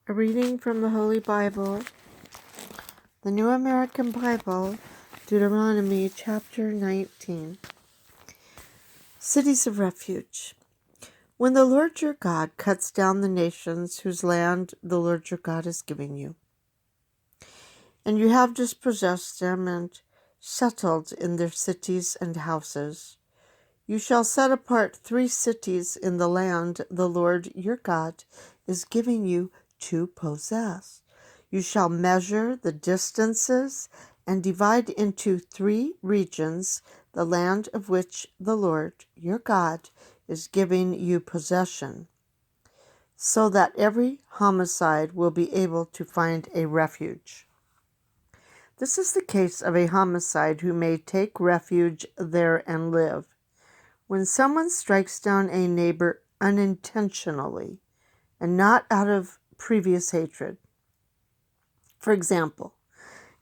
A reading from the Holy Bible, the New American Bible, Deuteronomy chapter 19. Cities of Refuge. When the Lord your God cuts down the nations whose land the Lord your God is giving you, and you have dispossessed them and settled in their cities and houses, you shall set apart 3 cities in the land the Lord your God is giving you to possess. You shall measure the distances and divide into 3 regions the land of which the Lord your God is giving you possession, so that every homicide will be able to find a refuge. This is the case of a homicide who may take refuge there and live. When someone strikes down a neighbor unintentionally and not out of previous hatred. For example,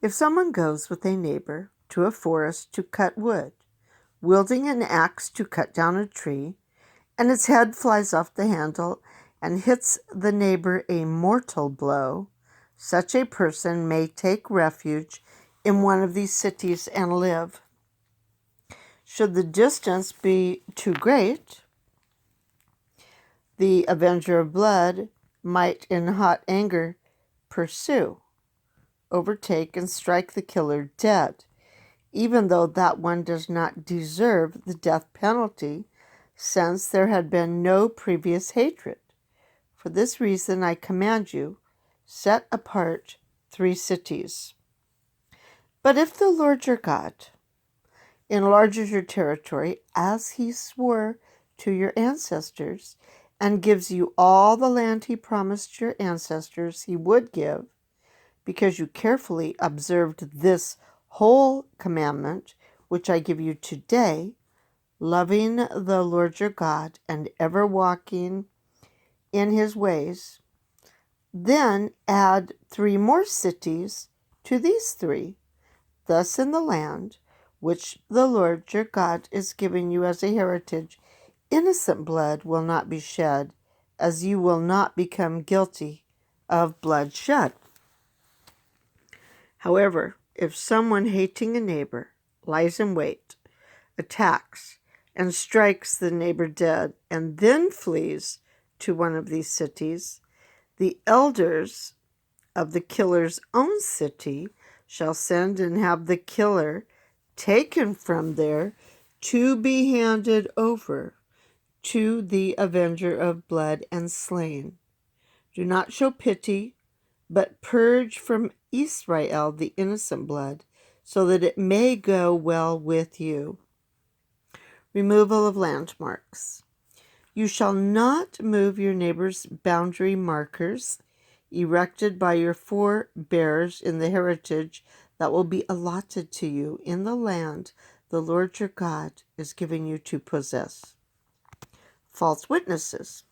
if someone goes with a neighbor to a forest to cut wood, wielding an axe to cut down a tree, and its head flies off the handle and hits the neighbor a mortal blow, such a person may take refuge in one of these cities and live. Should the distance be too great, the avenger of blood might in hot anger pursue, overtake, and strike the killer dead, even though that one does not deserve the death penalty, since there had been no previous hatred. For this reason I command you, set apart 3 cities. But if the Lord your God enlarges your territory as he swore to your ancestors, and gives you all the land he promised your ancestors he would give, because you carefully observed this whole commandment which I give you today, loving the Lord your God and ever walking in his ways, then add 3 more cities to these 3. Thus in the land which the Lord your God is giving you as a heritage, innocent blood will not be shed, as you will not become guilty of bloodshed. However, if someone hating a neighbor lies in wait, attacks, and strikes the neighbor dead, and then flees to one of these cities, the elders of the killer's own city shall send and have the killer taken from there to be handed over to the avenger of blood and slain. Do not show pity, but purge from Israel the innocent blood, so that it may go well with you. Removal of landmarks. You shall not move your neighbor's boundary markers erected by your forebears in the heritage that will be allotted to you in the land the Lord your God is giving you to possess. False witnesses.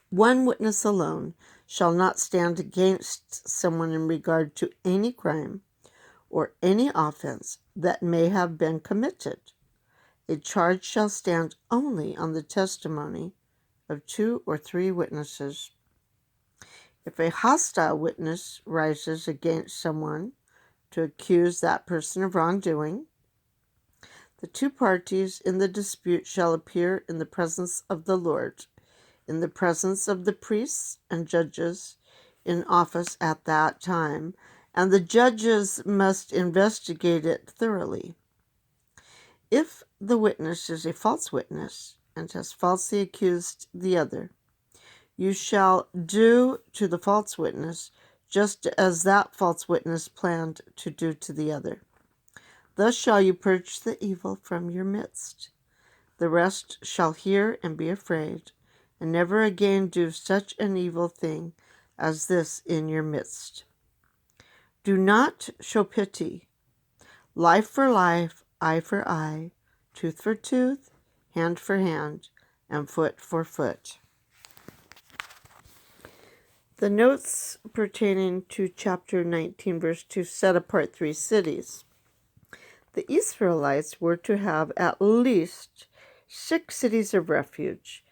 1 witness alone shall not stand against someone in regard to any crime or any offense that may have been committed. A charge shall stand only on the testimony of 2 or 3 witnesses. If a hostile witness rises against someone to accuse that person of wrongdoing, the 2 parties in the dispute shall appear in the presence of the Lord, in the presence of the priests and judges in office at that time, and the judges must investigate it thoroughly. If the witness is a false witness and has falsely accused the other, you shall do to the false witness just as that false witness planned to do to the other. Thus shall you purge the evil from your midst. The rest shall hear and be afraid, and never again do such an evil thing as this in your midst. Do not show pity. Life for life, eye for eye, tooth for tooth, hand for hand, and foot for foot. The notes pertaining to chapter 19, verse 2, set apart 3 cities. The Israelites were to have at least 6 cities of refuge,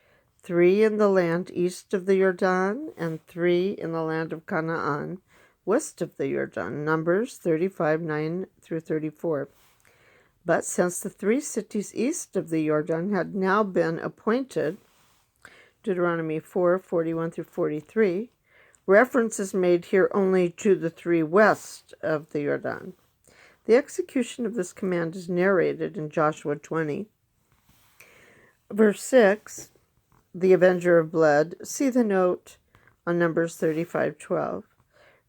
3 in the land east of the Jordan, and 3 in the land of Canaan, west of the Jordan. Numbers 35, 9 through 34. But since the 3 cities east of the Jordan had now been appointed, Deuteronomy 4, 41 through 43, reference is made here only to the 3 west of the Jordan. The execution of this command is narrated in Joshua 20. Verse 6, the avenger of blood. See the note on Numbers 35:12.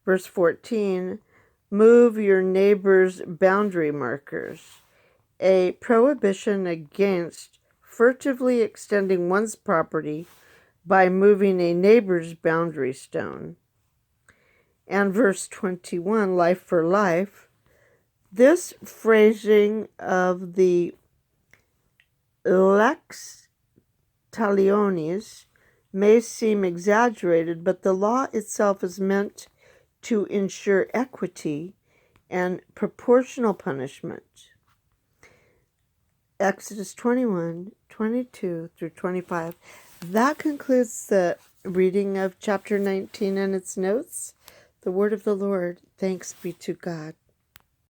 Verse 14, move your neighbor's boundary markers. A prohibition against furtively extending one's property by moving a neighbor's boundary stone. And verse 21, life for life. This phrasing of the lex talionis may seem exaggerated, but the law itself is meant to ensure equity and proportional punishment. Exodus 21, 22 through 25. That concludes the reading of chapter 19 and its notes. The word of the Lord. Thanks be to God.